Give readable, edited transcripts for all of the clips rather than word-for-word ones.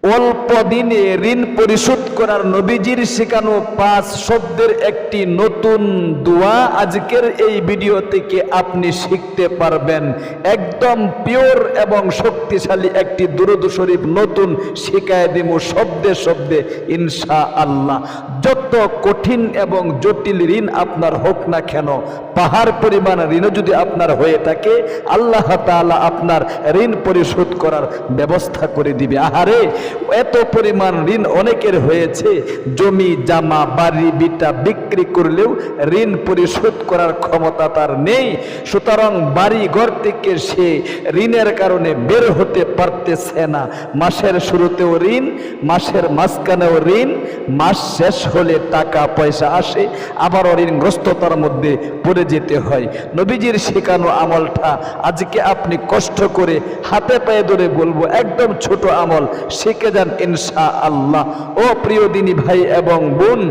অল্প দিনে ঋণ পরিশোধ করার নবীজির শেখানো 5 শব্দের একটি নতুন দোয়া আজকের এই ভিডিও থেকে আপনি শিখতে পারবেন। একদম পিওর এবং শক্তিশালী একটি দুরূদ শরীফ নতুন শিখায় দিব শব্দে শব্দে ইনশাআল্লাহ। যত কঠিন এবং জটিল ঋণ আপনার হোক না কেন, পাহাড় পরিমাণ ঋণও যদি আপনার হয়ে থাকে, আল্লাহ তাআলা আপনার ঋণ পরিশোধ করার ব্যবস্থা করে দিবে। আহারে, এত পরিমাণ ঋণ অনেকের হয়েছে, জমি জামা বাড়ি বিটা বিক্রি করলেও ঋণ পরিশোধ করার ক্ষমতা তার নেই। সুতরাং বাড়ি ঘর থেকে সে ঋণের কারণে বের হতে পারতেছে না। মাসের শুরুতেও ঋণ, মাসের মাঝখানেও ঋণ, মাস শেষ হলে টাকা পয়সা আসে, আবারও ঋণগ্রস্ততার মধ্যে পড়ে যেতে হয়। নবীজির শেখানো আমলটা আজকে আপনি কষ্ট করে হাতে পায়ে ধরে বলবো, একদম ছোট আমল, শিখে যান ইনশাআল্লাহ। ও প্রিয় দিনী ভাই এবং বোন,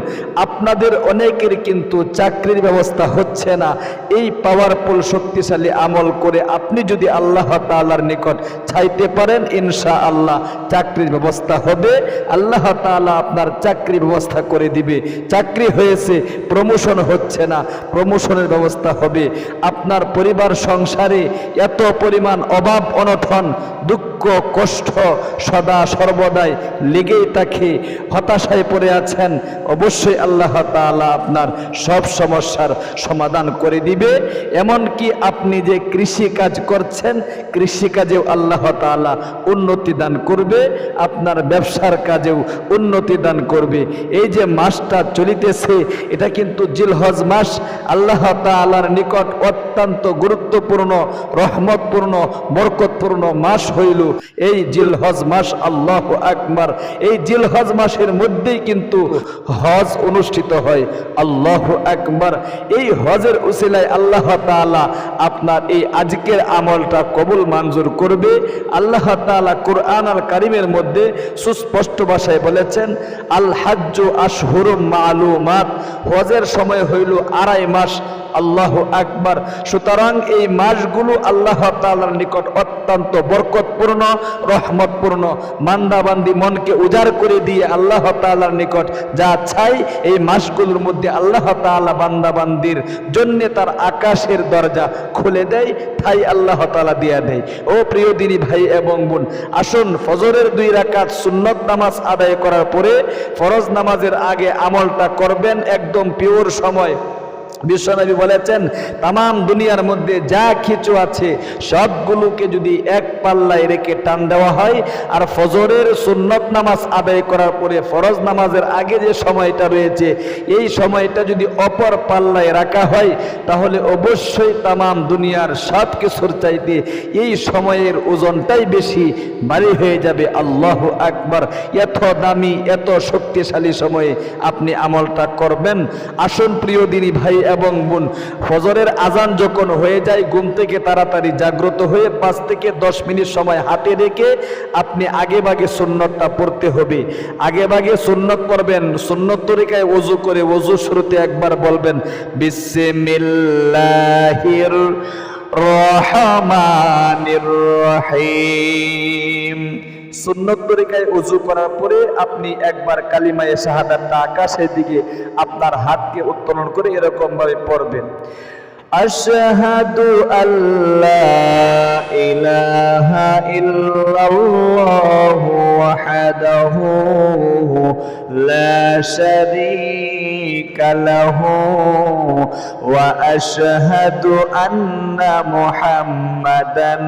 আপনাদের অনেকের কিন্তু চাকরির ব্যবস্থা হচ্ছে না। এই পাওয়ারফুল শক্তিশালী আমল করে আপনি যদি আল্লাহ তাআলার নিকট চাইতে পারেন, ইনশাআল্লাহ চাকরির ব্যবস্থা হবে। আল্লাহ তাআলা আপনার চাকরি ব্যবস্থা করে দিবে। চাকরি হয়েছে, প্রমোশন হচ্ছে না, প্রমোশনের ব্যবস্থা হবে। আপনার পরিবার সংসারে এত পরিমাণ অভাব অনটন দুঃখ কষ্ট সদা সর্বদাই লেগেই থাকে, হতাশায় পড়ে আছেন, অবশ্যই আল্লাহ তাআলা আপনার সব সমস্যার সমাধান করে দিবে। এমনকি আপনি যে কৃষি কাজ করছেন, কৃষি কাজেও আল্লাহ তাআলা উন্নতি দান করবে, আপনার ব্যবসার কাজেও উন্নতি দান করবে। এই যে মাসটা চলিতেছে, এটা কিন্তু জিলহজ মাস, আল্লাহ তাআলার নিকট অত্যন্ত গুরুত্বপূর্ণ, রহমতপূর্ণ, বরকতপূর্ণ মাস হইল এই জিলহজ মাস। আল্লাহু আকবার। এই জিলহজ মাসের মধ্যেই কিন্তু হজ অনুষ্ঠিত হয়। আল্লাহু আকবার। এই হজের উসিলায় আল্লাহ তাআলা আপনার এই আজকের আমলটা কবুল মঞ্জুর করবে। আল্লাহ তাআলা কুরআন আল কারীমের মধ্যে সুস্পষ্ট ভাষায় বলেছেন, আল হাজ্জু আশহুরুম মালুমাত, হজের সময় হইল 2.5 মাস। আল্লাহু আকবার। সুতরাং এই মাসগুলো আল্লাহ তাআলার নিকট অত্যন্ত বরকতপূর্ণ, রহমতপূর্ণ। বান্দাবান্দি মনকে উজাড় করে দিয়ে আল্লাহ তাআলার নিকট যা চাই, এই মাসগুলোর মধ্যে আল্লাহ তাআলা বান্দাবান্দির জন্য তার আকাশের দরজা খুলে দেয়, তাই আল্লাহ তাআলা দিয়া দেয়। ও প্রিয় দিনী ভাই এবং বোন, আসুন ফজরের 2 রাকাত সুন্নত নামাজ আদায় করার পরে ফরজ নামাজের আগে আমলটা করবেন, একদম পিওর সময়। বিশ্বনবী বলেছেন, তাম দুনিয়ার মধ্যে যা কিছু আছে সবগুলোকে যদি এক পাল্লায় রেখে টান দেওয়া হয়, আর ফজরের সুন্নত নামাজ আদায় করার পরে ফরজ নামাজের আগে যে সময়টা রয়েছে, এই সময়টা যদি অপর পাল্লায় রাখা হয়, তাহলে অবশ্যই তাম দুনিয়ার সব কিছুর চাইতে এই সময়ের ওজনটাই বেশি ভারী হয়ে যাবে। আল্লাহু আকবার। এত দামি, এত শক্তিশালী সময়ে আপনি আমলটা করবেন। আসুন প্রিয় দিনী ভাই এবং বোন, ফজরের আজান যখন হয়ে যায়, ঘুম থেকে তাড়াতাড়ি জাগ্রত হয়ে 5 থেকে 10 মিনিট সময় হাতে রেখে আপনি আগে ভাগে সুন্নতটা পড়তে হবে। আগে ভাগে সুন্নত পড়বেন, সুন্নত তরিকায় ওযু করে ওযু শুরুতে একবার বলবেন, বিসমিল্লাহির রহমানির রহিম। সুন্নত তরিকায় ওযু করার পরে আপনি একবার কালিমায়ে শাহাদাতটা আকাশের দিকে আপনার হাতকে উত্তোলন করে এরকম ভাবে পড়বেন, আশহাদু আল্লা ইলাহা ইল্লাল্লাহু ওয়াহদাহু লা শারীকা লাহু ওয়া আশহাদু আন্না মুহাম্মাদান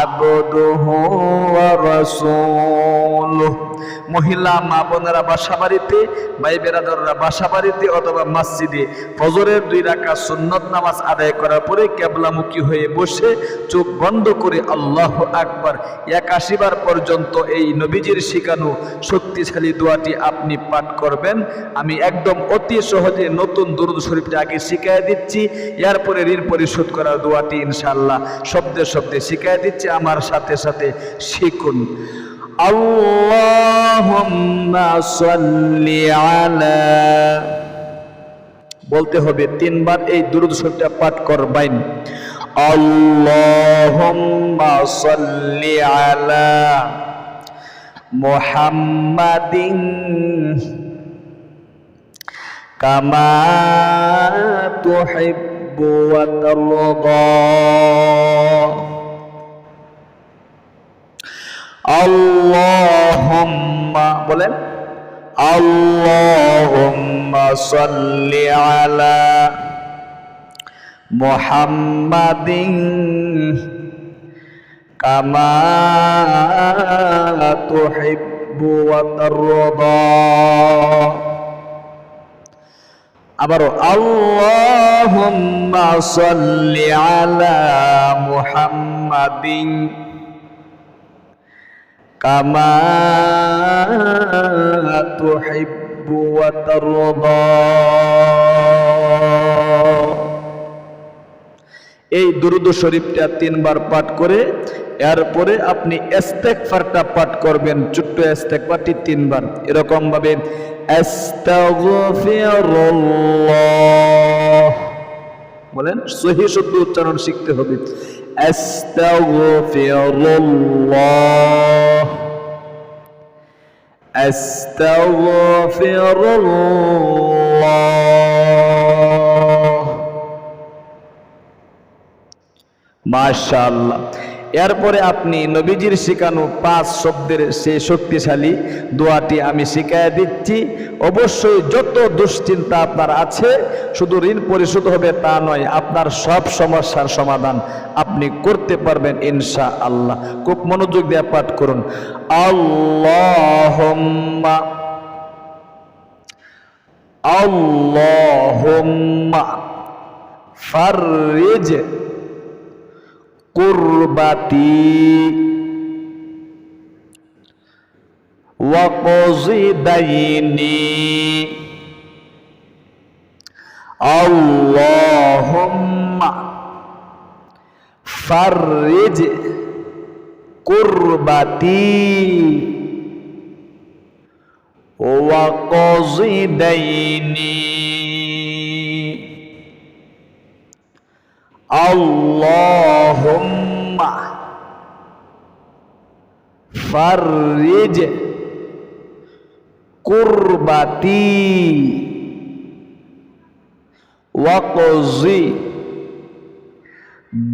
আবদুহু ওয়া রাসূলুহু। মহিলা মা বোনেরা বাসাবাড়িতে, ভাই বেরাদাররা বাসাবাড়িতে অথবা মসজিদে ফজরের 2 রাকাত সুন্নত নামাজ আদায় করার পরে কিবলামুখী হয়ে বসে চোখ বন্ধ করে আল্লাহু আকবার 81 বার পর্যন্ত এই নবীজির শেখানো শক্তিশালী দোয়াটি আপনি পাঠ করবেন। আমি একদম অতি সহজে নতুন দুরূদ শরীফটা আগে শিখিয়ে দিচ্ছি, এরপরে ঋণ পরিশোধ করার দোয়াটি ইনশাআল্লাহ শব্দে শব্দে শিখিয়ে দিচ্ছি। আমার সাথে সাথে শিখুন। আল্লাহুম্মা সাল্লি আলা, বলতে হবে 3 বার এই দুরূদ শরীফটা পাঠ করবেন। আল্লাহুম্মা সাল্লি আলা মুহাম্মাদিন কামা তুহিব্বু ওয়া তারদা। আল্লাহুম্মা বলেন, আল্লাহুম্মা সাল্লি আলা মুহাম্মাদিন কামা তুহিব্বু ওয়া তারদা। আবারও আল্লাহুম্মা সাল্লি আলা মুহাম্মাদিন কামা তুহিব্বু ওয়া তারদা। এই দুরূদ শরীফটা 3 বার পাঠ করে এরপরে আপনি ইস্তেগফারটা পাঠ করবেন, ছোট্ট ইস্তেগফারটি 3 বার এরকম ভাবে আস্তাগফিরুল্লাহ বলেন, সহি শুদ্ধ উচ্চারণ শিখতে হবে। আস্তাগফিরুল্লাহ, আস্তাগফিরুল্লাহ। মাশাআল্লাহ। এরপরে আপনি নবীজির শেখানো 5 শব্দের সেই শক্তিশালী দোয়াটি আমি শিখাইয়া দিচ্ছি। অবশ্যই যত দুশ্চিন্তা আপনার আছে, শুধু ঋণ পরিশোধ হবে তা নয়, আপনার সব সমস্যার সমাধান আপনি করতে পারবেন ইনশাআল্লাহ। খুব মনোযোগ দিয়ে পাঠ করুন। আল্লাহুম্মা আল্লাহুম্মা ফাররিজ কুরবাতি ওয়া কযি দাইনি। আল্লাহুম্মা ফাররিজ কুরবাতি ওয়া কযি দাইনি। আল্লাহুম্মা ফাররিজ কুরবাতি ওয়া কযি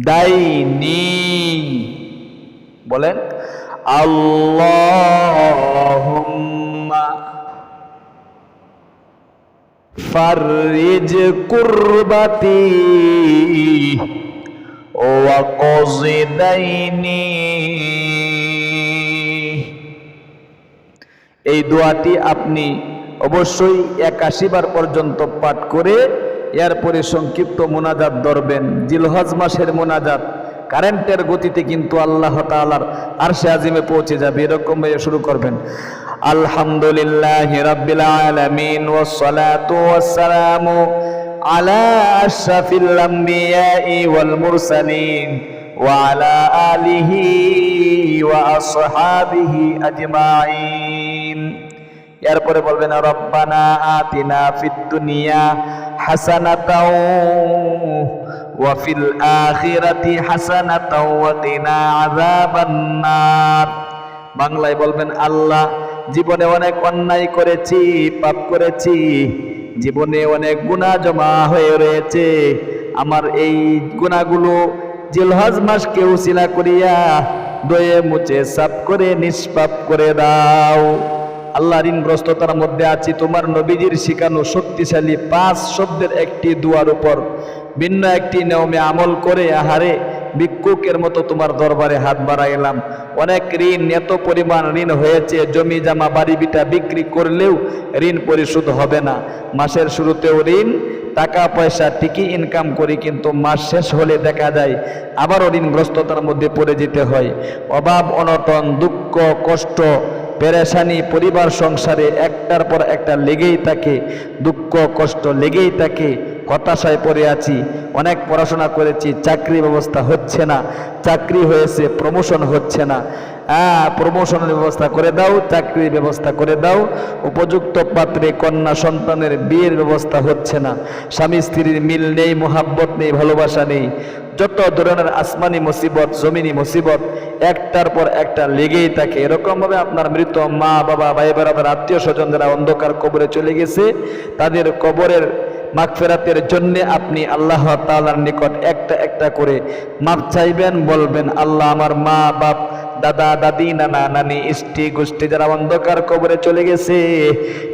দাইনি। বলেন, আল্লাহুম্মা ফাররিজ কুরবাতি ওয়া কযি দাইনি। এই দোয়াটি আপনি অবশ্যই 81 বার পর্যন্ত পাঠ করে এরপরে সংক্ষিপ্ত মুনাজাত ধরবেন। জিলহজ মাসের মুনাজাত কারেন্টের গতিতে কিন্তু আল্লাহ তাআলার আরশে আজিমে পৌঁছে যাবে, এরকম ভাবে শুরু করবেন। আলহামদুলিল্লাহি রাব্বিল আলামিন ওয়াস সালাতু ওয়াস সালামু আলা আশরাফিল আমবিয়াই ওয়াল মুরসালিন ওয়া আলা আলিহি ওয়া আসহাবিহি আজমাইন। এরপরে বলবেন, রব্বানা আতিনা ফিদ দুনিয়া হাসানাতাও ওয়া ফিল আখিরাতি হাসানাতাও ওয়া কিনা আযাবান নার। বাংলায় বলবেন, আল্লাহ জীবনে অনেক অন্যায় করেছি, পাপ করেছি, জীবনে অনেক গুনাহ জমা হয়ে রয়েছে। আমার এই গুনাহগুলো জিলহজ মাসকে উসিলা করিয়া দয়ে মুছে সাফ করে নিষ্পাপ করে দাও। আল্লাহ, ঋণগ্রস্ততার মধ্যে আছি, তোমার নবীজির শিখানো শক্তিশালী 5 শব্দের একটি দুয়ার উপর ভিন্ন একটি নিয়মে আমল করে আহারে ভিক্ষুকের মতো তোমার দরবারে হাত বাড়াইলাম। অনেক ঋণ, এত পরিমাণ ঋণ হয়েছে, জমি জামা বাড়ি বিটা বিক্রি করলেও ঋণ পরিশোধ হবে না। মাসের শুরুতেও ঋণ, টাকা পয়সা ঠিকই ইনকাম করি, কিন্তু মাস শেষ হলে দেখা যায় আবারও ঋণগ্রস্ততার মধ্যে পড়ে যেতে হয়। অভাব অনটন, দুঃখ কষ্ট পেরেশানি পরিবার সংসারে একটার পর একটা লেগেই থাকে, দুঃখ কষ্ট লেগেই থাকে। হতাশায় পড়ে আছি, অনেক পড়াশোনা করেছি, চাকরি ব্যবস্থা হচ্ছে না, চাকরি হয়েছে প্রমোশন হচ্ছে না, প্রমোশনের ব্যবস্থা করে দাও, চাকরির ব্যবস্থা করে দাও, উপযুক্ত পাত্রে কন্যা সন্তানের বিয়ের ব্যবস্থা হচ্ছে না, স্বামী স্ত্রীর মিল নেই, মোহাব্বত নেই, ভালোবাসা নেই, যত ধরনের আসমানি মুসিবত, জমিনি মুসিবত একটার পর একটা লেগেই থাকে। এরকম ভাবে আপনার মৃত মা বাবা, ভাই বেড়াদার, আত্মীয় স্বজন যারা অন্ধকার কবরে চলে গেছে, তাদের কবরের মাগফিরাতের জন্য আপনি আল্লাহ তাআলার নিকট একটা একটা করে মাপ চাইবেন, বলবেন আল্লাহ আমার মা বাপ, দাদা দাদি, নানা নানি, ইষ্টি গোষ্ঠী যারা অন্ধকার কবরে চলে গেছে,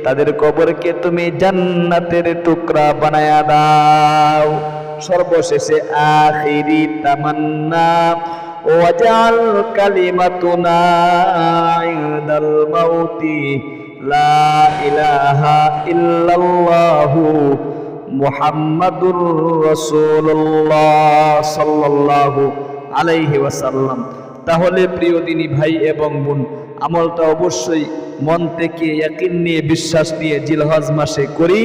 তাদের কবরকে তুমি জান্নাতের টুকরা বানায়া দাও। সর্বশেষে আখিরি তামান্না ওয়াজআল কালিমাতুনা ইনদাল মাউতি লা ইলাহা ইল্লাল্লাহু মুহাম্মাদুর রাসূলুল্লাহ সাল্লাল্লাহু আলাইহি ওয়াসাল্লাম। তাহলে প্রিয় দিনী ভাই এবং বোন, আমলটা অবশ্যই মন থেকে ইয়াকিন নিয়ে, বিশ্বাস নিয়ে জিলহজ মাসে করি।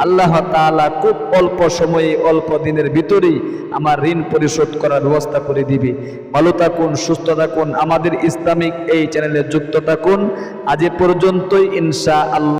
আল্লাহ তাআলা খুব অল্প সময়ে, অল্প দিনের ভিতরেই আমার ঋণ পরিশোধ করার ব্যবস্থা করে দিবে। ভালো থাকুন, সুস্থ থাকুন, আমাদের ইসলামিক এই চ্যানেলে যুক্ত থাকুন। আজ এ পর্যন্তই, ইনশাআল্লাহ।